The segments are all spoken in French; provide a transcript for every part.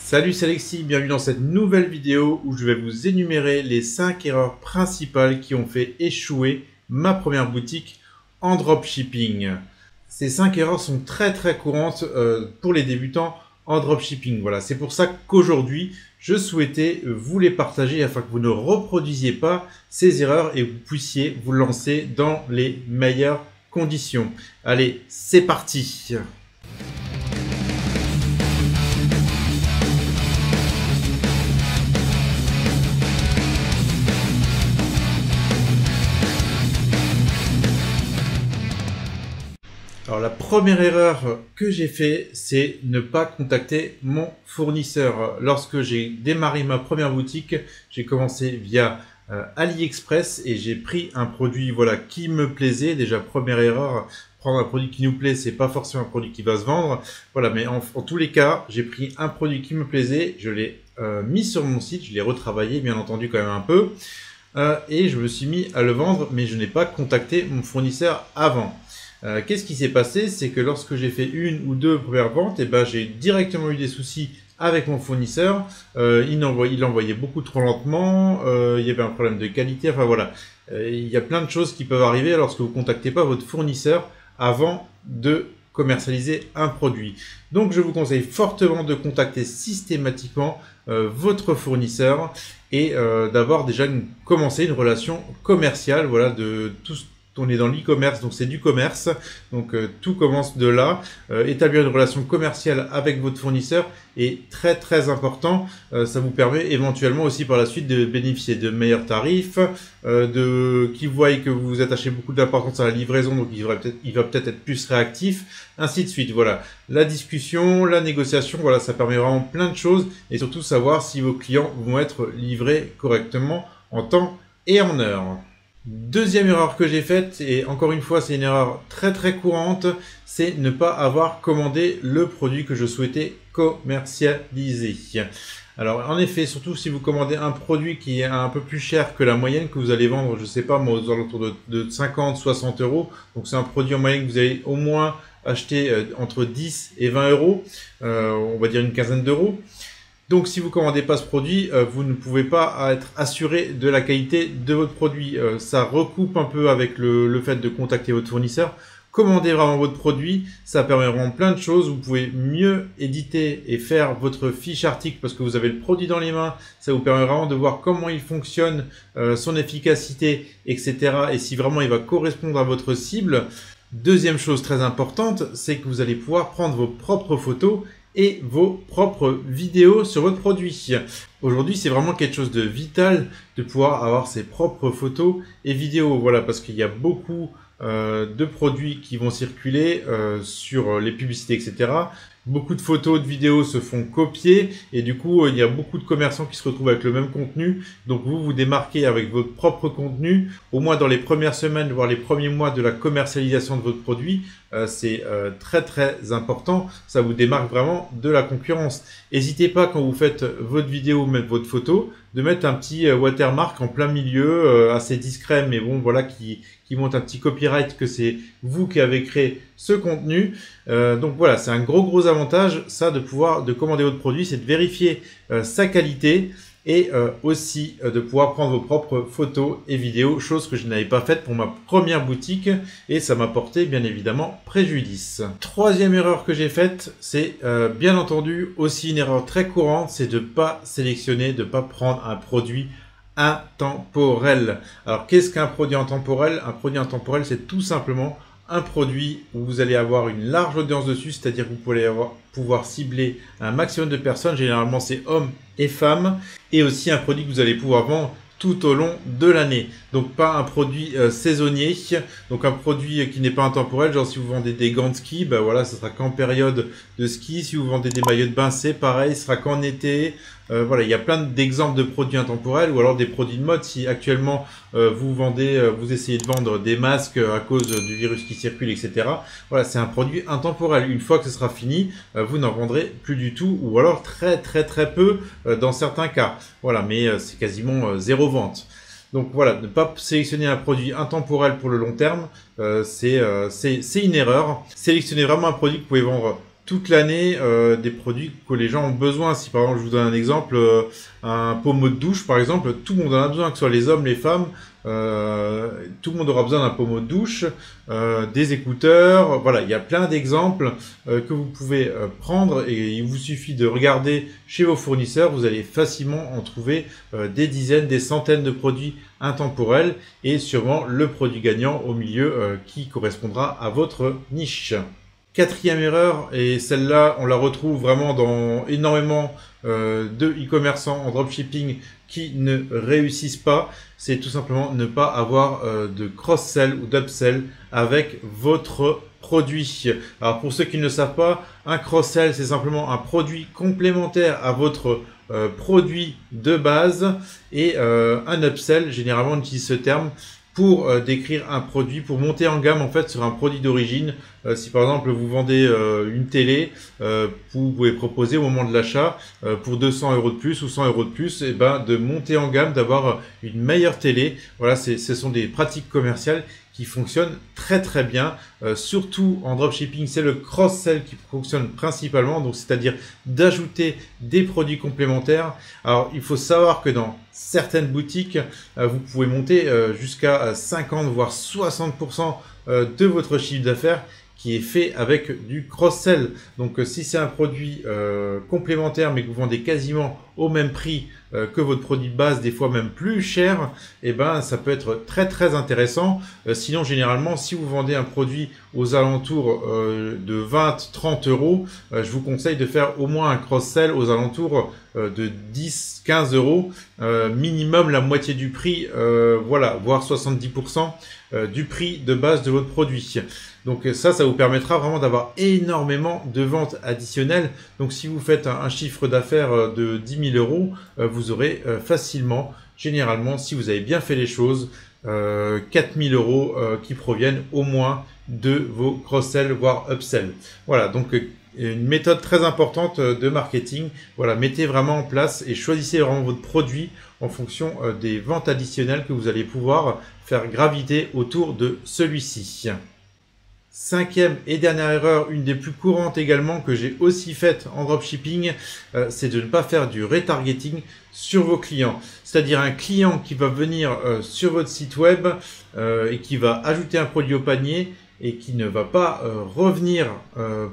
Salut, c'est Alexis, bienvenue dans cette nouvelle vidéo où je vais vous énumérer les 5 erreurs principales qui ont fait échouer ma première boutique en dropshipping. Ces 5 erreurs sont très courantes pour les débutants en dropshipping. Voilà, c'est pour ça qu'aujourd'hui, je souhaitais vous les partager afin que vous ne reproduisiez pas ces erreurs et que vous puissiez vous lancer dans les meilleures conditions. Allez, c'est parti! Alors la première erreur que j'ai fait, c'est ne pas contacter mon fournisseur. Lorsque j'ai démarré ma première boutique, j'ai commencé via AliExpress et j'ai pris un produit qui me plaisait. Déjà première erreur, prendre un produit qui nous plaît, c'est pas forcément un produit qui va se vendre. Voilà, mais en tous les cas, j'ai pris un produit qui me plaisait, je l'ai mis sur mon site, je l'ai retravaillé bien entendu quand même un peu et je me suis mis à le vendre, mais je n'ai pas contacté mon fournisseur avant. Qu'est-ce qui s'est passé? C'est que lorsque j'ai fait une ou deux premières ventes, j'ai directement eu des soucis avec mon fournisseur. Il envoyait beaucoup trop lentement, il y avait un problème de qualité, enfin voilà. Il y a plein de choses qui peuvent arriver lorsque vous ne contactez pas votre fournisseur avant de commercialiser un produit. Donc je vous conseille fortement de contacter systématiquement votre fournisseur et d'avoir déjà commencé une relation commerciale, voilà, de tous. On est dans l'e-commerce, donc c'est du commerce, donc tout commence de là. Établir une relation commerciale avec votre fournisseur est très important. Ça vous permet éventuellement aussi par la suite de bénéficier de meilleurs tarifs, qui voient que vous attachez beaucoup d'importance à la livraison, donc il va peut-être être plus réactif, ainsi de suite. Voilà, la discussion, la négociation, voilà, ça permet vraiment plein de choses et surtout savoir si vos clients vont être livrés correctement en temps et en heure. Deuxième erreur que j'ai faite, et encore une fois c'est une erreur très courante, c'est ne pas avoir commandé le produit que je souhaitais commercialiser. Alors en effet, surtout si vous commandez un produit qui est un peu plus cher que la moyenne, que vous allez vendre, je sais pas moi, aux alentours de 50-60 euros, donc c'est un produit en moyenne que vous allez au moins acheter entre 10 et 20 euros, on va dire une quinzaine d'euros. Donc si vous ne commandez pas ce produit, vous ne pouvez pas être assuré de la qualité de votre produit. Ça recoupe un peu avec le fait de contacter votre fournisseur. Commandez vraiment votre produit, ça permet vraiment plein de choses. Vous pouvez mieux éditer et faire votre fiche article parce que vous avez le produit dans les mains. Ça vous permet vraiment de voir comment il fonctionne, son efficacité, etc. Et si vraiment il va correspondre à votre cible. Deuxième chose très importante, c'est que vous allez pouvoir prendre vos propres photos et vos propres vidéos sur votre produit. Aujourd'hui, c'est vraiment quelque chose de vital de pouvoir avoir ses propres photos et vidéos. Voilà, parce qu'il y a beaucoup de produits qui vont circuler sur les publicités, etc. Beaucoup de photos, de vidéos se font copier et du coup, il y a beaucoup de commerçants qui se retrouvent avec le même contenu. Donc, vous vous démarquez avec votre propre contenu, au moins dans les premières semaines, voire les premiers mois de la commercialisation de votre produit. C'est très important. Ça vous démarque vraiment de la concurrence. N'hésitez pas quand vous faites votre vidéo ou même votre photo de mettre un petit watermark en plein milieu, assez discret, mais bon, voilà, qui montre un petit copyright que c'est vous qui avez créé ce contenu. Donc voilà, c'est un gros avantage, ça, de commander votre produit, c'est de vérifier sa qualité et aussi de pouvoir prendre vos propres photos et vidéos, chose que je n'avais pas faite pour ma première boutique et ça m'a porté bien évidemment préjudice. Troisième erreur que j'ai faite, c'est bien entendu aussi une erreur très courante, c'est de ne pas sélectionner, de ne pas prendre un produit intemporel. Alors qu'est-ce qu'un produit intemporel? Un produit intemporel, c'est tout simplement un produit où vous allez avoir une large audience dessus, c'est-à-dire que vous pouvez pouvoir cibler un maximum de personnes, généralement c'est hommes et femmes, et aussi un produit que vous allez pouvoir vendre tout au long de l'année. Donc pas un produit saisonnier, donc un produit qui n'est pas intemporel, genre si vous vendez des gants de ski, voilà, ce sera qu'en période de ski. Si vous vendez des maillots de bain, c'est pareil, ce sera qu'en été. Voilà, il y a plein d'exemples de produits intemporels ou alors des produits de mode. Si actuellement vous essayez de vendre des masques à cause du virus qui circule, etc. Voilà, c'est un produit intemporel. Une fois que ce sera fini, vous n'en vendrez plus du tout ou alors très peu dans certains cas. Voilà, mais c'est quasiment zéro vente. Donc voilà, ne pas sélectionner un produit intemporel pour le long terme, c'est une erreur. Sélectionnez vraiment un produit que vous pouvez vendre toute l'année des produits que les gens ont besoin. Si par exemple, je vous donne un exemple, un pommeau de douche par exemple, tout le monde en a besoin, que ce soit les hommes, les femmes, tout le monde aura besoin d'un pommeau de douche, des écouteurs, voilà, il y a plein d'exemples que vous pouvez prendre et il vous suffit de regarder chez vos fournisseurs, vous allez facilement en trouver des dizaines, des centaines de produits intemporels et sûrement le produit gagnant au milieu qui correspondra à votre niche. Quatrième erreur, et celle-là, on la retrouve vraiment dans énormément de e-commerçants en dropshipping qui ne réussissent pas, c'est tout simplement ne pas avoir de cross-sell ou d'upsell avec votre produit. Alors pour ceux qui ne le savent pas, un cross-sell, c'est simplement un produit complémentaire à votre produit de base et un upsell, généralement on utilise ce terme pour décrire un produit, pour monter en gamme en fait sur un produit d'origine. Si par exemple vous vendez une télé, vous pouvez proposer au moment de l'achat pour 200 € de plus ou 100 € de plus, et ben de monter en gamme, d'avoir une meilleure télé. Voilà, ce sont des pratiques commerciales qui fonctionnent très très bien, surtout en dropshipping, c'est le cross-sell qui fonctionne principalement, donc c'est-à-dire d'ajouter des produits complémentaires. Alors il faut savoir que dans certaines boutiques, vous pouvez monter jusqu'à 50 voire 60% de votre chiffre d'affaires qui est fait avec du cross-sell. Donc si c'est un produit complémentaire mais que vous vendez quasiment au même prix que votre produit de base, des fois même plus cher, et ben ça peut être très très intéressant. Sinon généralement si vous vendez un produit aux alentours de 20-30 €, je vous conseille de faire au moins un cross-sell aux alentours de 10-15 €, minimum la moitié du prix, voilà, voire 70% du prix de base de votre produit. Donc ça vous permettra vraiment d'avoir énormément de ventes additionnelles. Donc si vous faites un chiffre d'affaires de 10 000 €, vous aurez facilement, généralement, si vous avez bien fait les choses, 4 000 € qui proviennent au moins de vos cross-sell voire upsell. Voilà, donc une méthode très importante de marketing. Voilà, mettez vraiment en place et choisissez vraiment votre produit en fonction des ventes additionnelles que vous allez pouvoir faire graviter autour de celui-ci. Cinquième et dernière erreur, une des plus courantes également que j'ai aussi faite en dropshipping, c'est de ne pas faire du retargeting sur vos clients. C'est-à-dire un client qui va venir sur votre site web et qui va ajouter un produit au panier et qui ne va pas revenir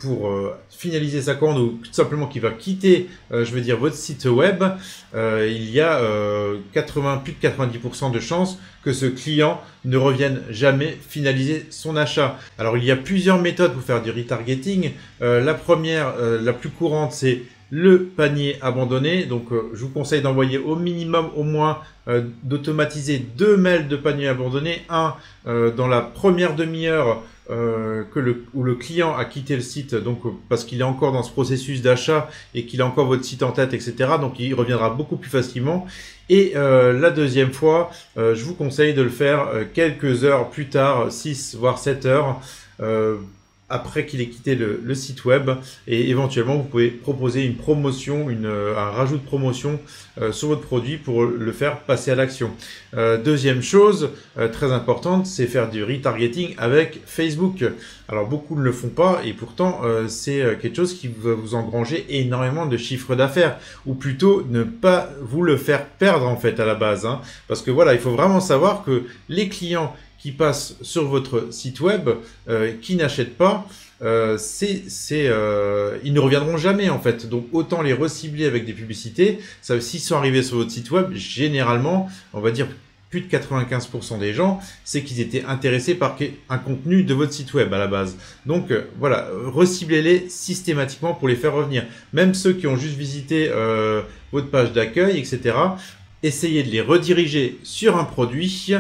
pour finaliser sa commande ou tout simplement qui va quitter, votre site web, il y a plus de 90% de chances que ce client ne revienne jamais finaliser son achat. Alors il y a plusieurs méthodes pour faire du retargeting. La première, la plus courante, c'est le panier abandonné. Donc je vous conseille d'envoyer au minimum au moins d'automatiser 2 mails de panier abandonné. Un dans la première demi-heure où le client a quitté le site, donc parce qu'il est encore dans ce processus d'achat et qu'il a encore votre site en tête, etc. Donc il reviendra beaucoup plus facilement. Et la deuxième fois, je vous conseille de le faire quelques heures plus tard, 6 voire 7 heures après qu'il ait quitté le site web, et éventuellement vous pouvez proposer une promotion, un rajout de promotion sur votre produit pour le faire passer à l'action. Deuxième chose très importante, c'est faire du retargeting avec Facebook. Alors beaucoup ne le font pas et pourtant c'est quelque chose qui va vous engranger énormément de chiffre d'affaires, ou plutôt ne pas vous le faire perdre en fait à la base, hein. Parce que voilà, il faut vraiment savoir que les clients qui passent sur votre site web, qui n'achètent pas, ils ne reviendront jamais en fait. Donc autant les recibler avec des publicités. S'ils sont arrivés sur votre site web, généralement, on va dire plus de 95% des gens, c'est qu'ils étaient intéressés par un contenu de votre site web à la base. Donc voilà, reciblez-les systématiquement pour les faire revenir. Même ceux qui ont juste visité votre page d'accueil, etc. Essayez de les rediriger sur un produit,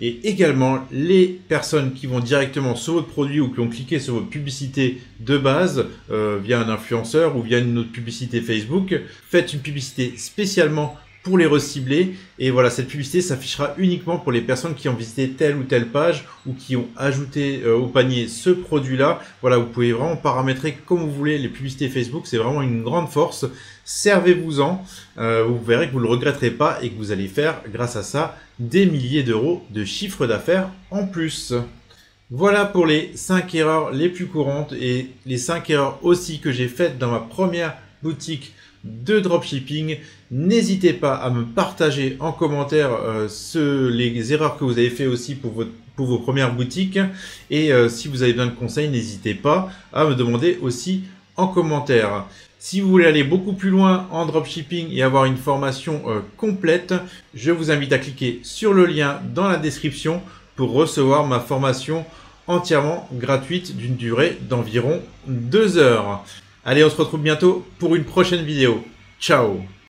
et également les personnes qui vont directement sur votre produit ou qui ont cliqué sur votre publicité de base via un influenceur ou via une autre publicité Facebook, faites une publicité spécialement pour les recibler, et voilà, cette publicité s'affichera uniquement pour les personnes qui ont visité telle ou telle page ou qui ont ajouté au panier ce produit-là. Voilà, vous pouvez vraiment paramétrer comme vous voulez les publicités Facebook, c'est vraiment une grande force. Servez-vous-en, vous verrez que vous ne le regretterez pas et que vous allez faire grâce à ça des milliers d'euros de chiffre d'affaires en plus. Voilà pour les 5 erreurs les plus courantes et les 5 erreurs aussi que j'ai faites dans ma première boutique de dropshipping. N'hésitez pas à me partager en commentaire les erreurs que vous avez fait aussi pour vos premières boutiques. Et si vous avez besoin de conseils, n'hésitez pas à me demander aussi en commentaire. Si vous voulez aller beaucoup plus loin en dropshipping et avoir une formation complète, je vous invite à cliquer sur le lien dans la description pour recevoir ma formation entièrement gratuite d'une durée d'environ 2 heures. Allez, on se retrouve bientôt pour une prochaine vidéo. Ciao!